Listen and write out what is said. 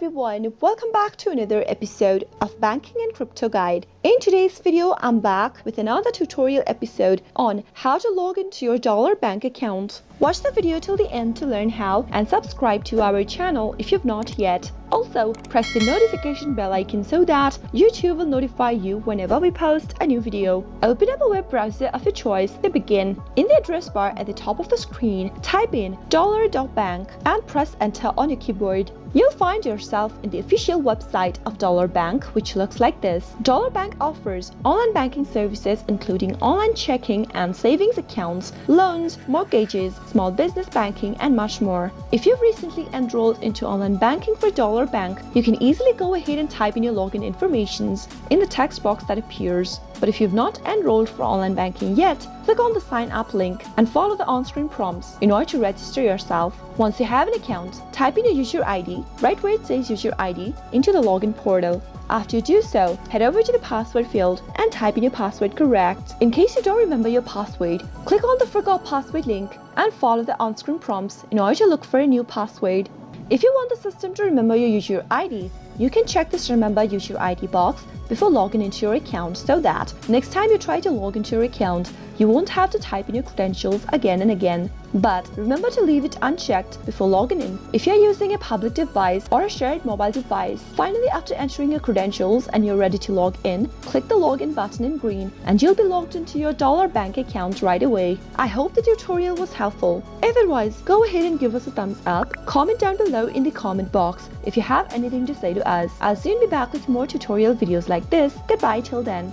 everyone, welcome back to another episode of Banking and Crypto Guide. In today's video, I'm back with another tutorial episode on how to log into your Dollar Bank account. Watch the video till the end to learn how and subscribe to our channel if you've not yet. Also, press the notification bell icon so that YouTube will notify you whenever we post a new video. Open up a web browser of your choice to begin. In the address bar at the top of the screen, type in dollar.bank and press enter on your keyboard. You'll find yourself in the official website of Dollar Bank, which looks like this. Dollar Bank offers online banking services including online checking and savings accounts, loans, mortgages, small business banking, and much more. If you've recently enrolled into online banking for Dollar Bank, you can easily go ahead and type in your login information in the text box that appears. But if you've not enrolled for online banking yet, click on the sign up link and follow the on-screen prompts in order to register yourself. Once you have an account, type in your user ID, right where it says user ID, into the login portal. After you do so, head over to the password field and type in your password correct. In case you don't remember your password, click on the forgot password link and follow the on-screen prompts in order to look for a new password. If you want the system to remember your user ID, you can check this Remember User ID box before logging into your account so that next time you try to log into your account, you won't have to type in your credentials again and again. But remember to leave it unchecked before logging in if you're using a public device or a shared mobile device. Finally, after entering your credentials and you're ready to log in, click the login button in green and you'll be logged into your Dollar Bank account right away. I hope the tutorial was helpful. If it was, go ahead and give us a thumbs up. Comment down below in the comment box if you have anything to say to us. I'll soon be back with more tutorial videos like this. Goodbye till then.